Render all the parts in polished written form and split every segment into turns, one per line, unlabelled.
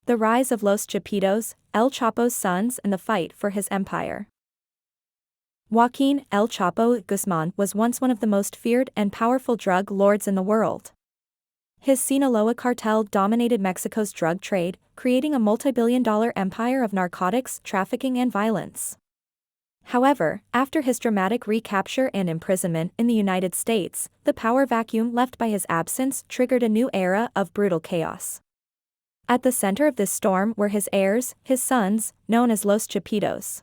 The rise of Los Chapitos, El Chapo's sons and the fight for his empire. Joaquin El Chapo Guzman was once one of the most feared and powerful drug lords in the world. His Sinaloa cartel dominated Mexico's drug trade, creating a multi-billion-dollar empire of narcotics, trafficking and violence. However, after his dramatic recapture and imprisonment in the United States, the power vacuum left by his absence triggered a new era of brutal chaos. At the center of this storm were his heirs, his sons, known as Los Chapitos.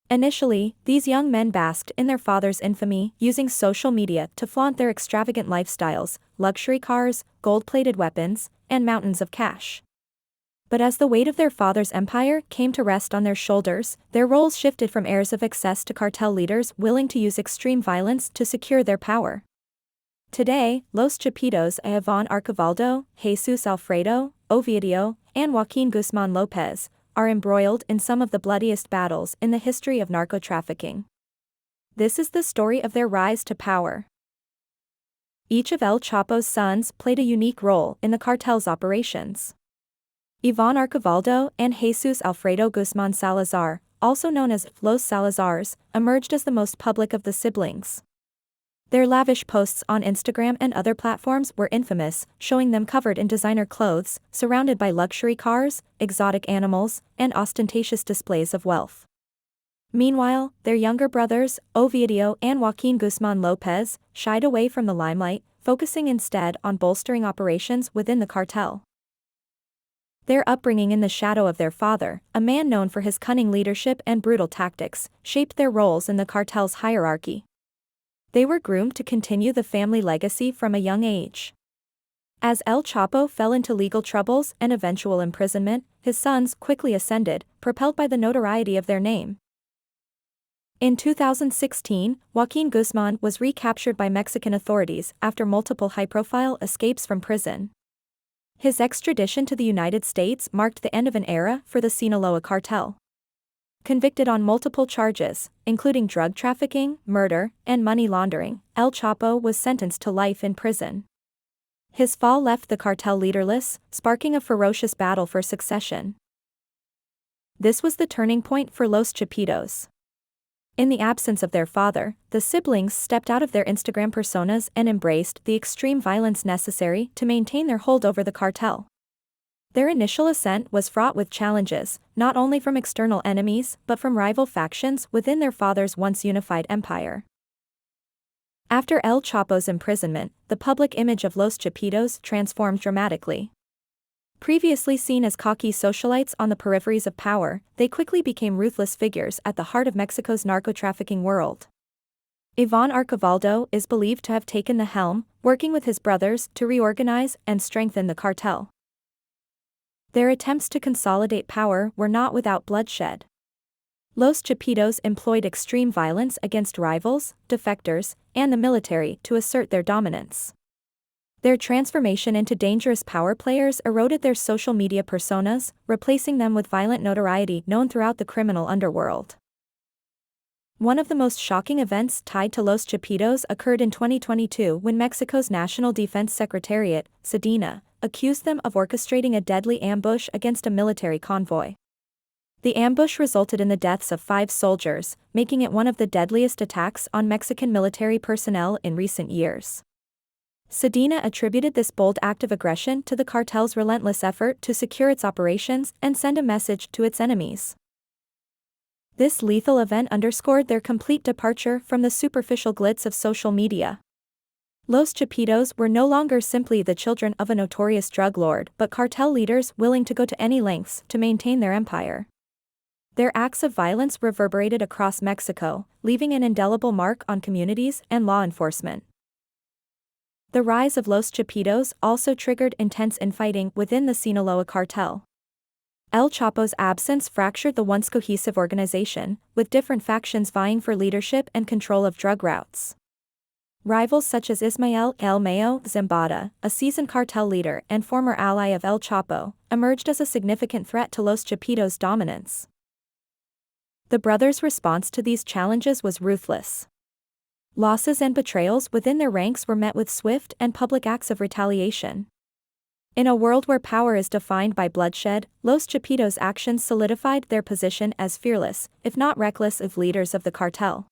Initially, these young men basked in their father's infamy, using social media to flaunt their extravagant lifestyles, luxury cars, gold-plated weapons, and mountains of cash. But as the weight of their father's empire came to rest on their shoulders, their roles shifted from heirs of excess to cartel leaders willing to use extreme violence to secure their power. Today, Los Chapitos Iván Archibaldo, Jesus Alfredo, Ovidio, and Joaquin Guzman Lopez are embroiled in some of the bloodiest battles in the history of narco-trafficking. This is the story of their rise to power. Each of El Chapo's sons played a unique role in the cartel's operations. Iván Archibaldo and Jesus Alfredo Guzman Salazar, also known as Los Salazars, emerged as the most public of the siblings. Their lavish posts on Instagram and other platforms were infamous, showing them covered in designer clothes, surrounded by luxury cars, exotic animals, and ostentatious displays of wealth. Meanwhile, their younger brothers, Ovidio and Joaquin Guzman Lopez, shied away from the limelight, focusing instead on bolstering operations within the cartel. Their upbringing in the shadow of their father, a man known for his cunning leadership and brutal tactics, shaped their roles in the cartel's hierarchy. They were groomed to continue the family legacy from a young age. As El Chapo fell into legal troubles and eventual imprisonment, his sons quickly ascended, propelled by the notoriety of their name. In 2016, Joaquin Guzman was recaptured by Mexican authorities after multiple high-profile escapes from prison. His extradition to the United States marked the end of an era for the Sinaloa cartel. Convicted on multiple charges, including drug trafficking, murder, and money laundering, El Chapo was sentenced to life in prison. His fall left the cartel leaderless, sparking a ferocious battle for succession. This was the turning point for Los Chapitos. In the absence of their father, the siblings stepped out of their Instagram personas and embraced the extreme violence necessary to maintain their hold over the cartel. Their initial ascent was fraught with challenges, not only from external enemies but from rival factions within their father's once unified empire. After El Chapo's imprisonment, the public image of Los Chapitos transformed dramatically. Previously seen as cocky socialites on the peripheries of power, they quickly became ruthless figures at the heart of Mexico's narco-trafficking world. Iván Archibaldo is believed to have taken the helm, working with his brothers to reorganize and strengthen the cartel. Their attempts to consolidate power were not without bloodshed. Los Chapitos employed extreme violence against rivals, defectors, and the military to assert their dominance. Their transformation into dangerous power players eroded their social media personas, replacing them with violent notoriety known throughout the criminal underworld. One of the most shocking events tied to Los Chapitos occurred in 2022 when Mexico's National Defense Secretariat, SEDENA, accused them of orchestrating a deadly ambush against a military convoy. The ambush resulted in the deaths of 5 soldiers, making it one of the deadliest attacks on Mexican military personnel in recent years. SEDENA attributed this bold act of aggression to the cartel's relentless effort to secure its operations and send a message to its enemies. This lethal event underscored their complete departure from the superficial glitz of social media. Los Chapitos were no longer simply the children of a notorious drug lord but cartel leaders willing to go to any lengths to maintain their empire. Their acts of violence reverberated across Mexico, leaving an indelible mark on communities and law enforcement. The rise of Los Chapitos also triggered intense infighting within the Sinaloa cartel. El Chapo's absence fractured the once cohesive organization, with different factions vying for leadership and control of drug routes. Rivals such as Ismael El Mayo Zambada, a seasoned cartel leader and former ally of El Chapo, emerged as a significant threat to Los Chapitos' dominance. The brothers' response to these challenges was ruthless. Losses and betrayals within their ranks were met with swift and public acts of retaliation. In a world where power is defined by bloodshed, Los Chapitos' actions solidified their position as fearless, if not reckless, leaders of the cartel.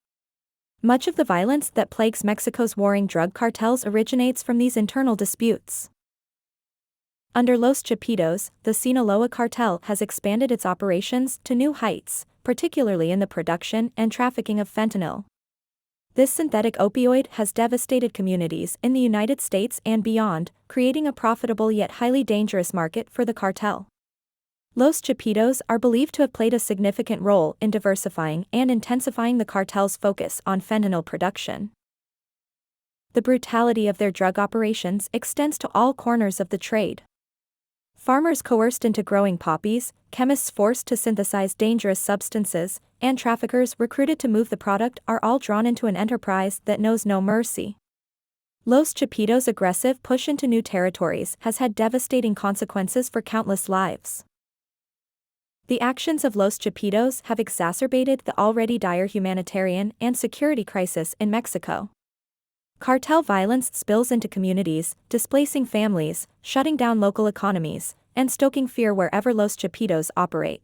Much of the violence that plagues Mexico's warring drug cartels originates from these internal disputes. Under Los Chapitos, the Sinaloa cartel has expanded its operations to new heights, particularly in the production and trafficking of fentanyl. This synthetic opioid has devastated communities in the United States and beyond, creating a profitable yet highly dangerous market for the cartel. Los Chapitos are believed to have played a significant role in diversifying and intensifying the cartel's focus on fentanyl production. The brutality of their drug operations extends to all corners of the trade. Farmers coerced into growing poppies, chemists forced to synthesize dangerous substances, and traffickers recruited to move the product are all drawn into an enterprise that knows no mercy. Los Chapitos' aggressive push into new territories has had devastating consequences for countless lives. The actions of Los Chapitos have exacerbated the already dire humanitarian and security crisis in Mexico. Cartel violence spills into communities, displacing families, shutting down local economies, and stoking fear wherever Los Chapitos operate.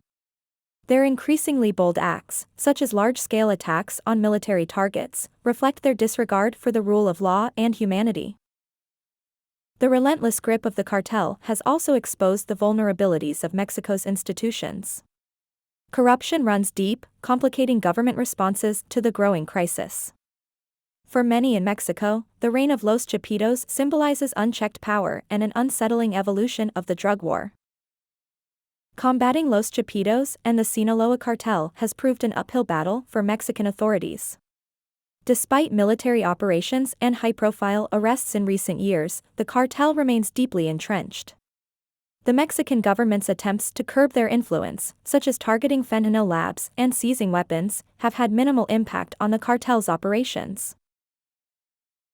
Their increasingly bold acts, such as large-scale attacks on military targets, reflect their disregard for the rule of law and humanity. The relentless grip of the cartel has also exposed the vulnerabilities of Mexico's institutions. Corruption runs deep, complicating government responses to the growing crisis. For many in Mexico, the reign of Los Chapitos symbolizes unchecked power and an unsettling evolution of the drug war. Combating Los Chapitos and the Sinaloa cartel has proved an uphill battle for Mexican authorities. Despite military operations and high-profile arrests in recent years, the cartel remains deeply entrenched. The Mexican government's attempts to curb their influence, such as targeting fentanyl labs and seizing weapons, have had minimal impact on the cartel's operations.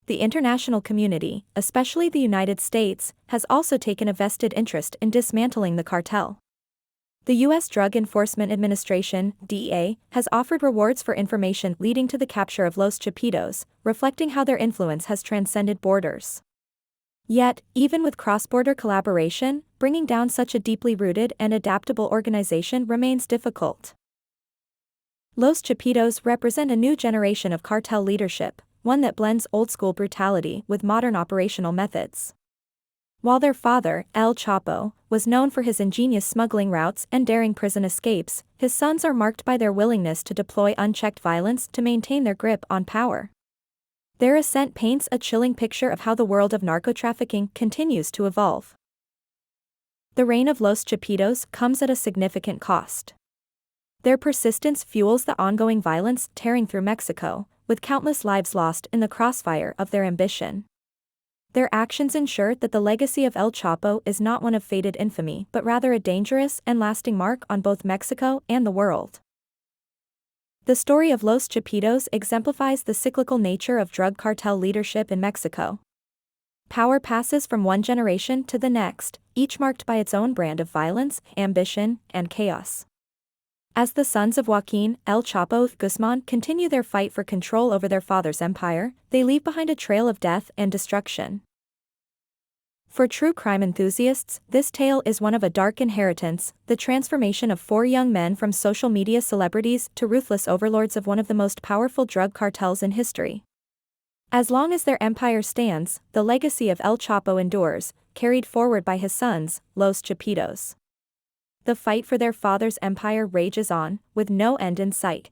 The international community, especially the United States, has also taken a vested interest in dismantling the cartel. The U.S. Drug Enforcement Administration, DEA, has offered rewards for information leading to the capture of Los Chapitos, reflecting how their influence has transcended borders. Yet, even with cross-border collaboration, bringing down such a deeply rooted and adaptable organization remains difficult. Los Chapitos represent a new generation of cartel leadership, one that blends old-school brutality with modern operational methods. While their father, El Chapo, was known for his ingenious smuggling routes and daring prison escapes, his sons are marked by their willingness to deploy unchecked violence to maintain their grip on power. Their ascent paints a chilling picture of how the world of narco-trafficking continues to evolve. The reign of Los Chapitos comes at a significant cost. Their persistence fuels the ongoing violence tearing through Mexico, with countless lives lost in the crossfire of their ambition. Their actions ensure that the legacy of El Chapo is not one of faded infamy but rather a dangerous and lasting mark on both Mexico and the world. The story of Los Chapitos exemplifies the cyclical nature of drug cartel leadership in Mexico. Power passes from one generation to the next, each marked by its own brand of violence, ambition, and chaos. As the sons of Joaquin El Chapo Guzman continue their fight for control over their father's empire, they leave behind a trail of death and destruction. For true crime enthusiasts, this tale is one of a dark inheritance, the transformation of four young men from social media celebrities to ruthless overlords of one of the most powerful drug cartels in history. As long as their empire stands, the legacy of El Chapo endures, carried forward by his sons, Los Chapitos. The fight for their father's empire rages on, with no end in sight.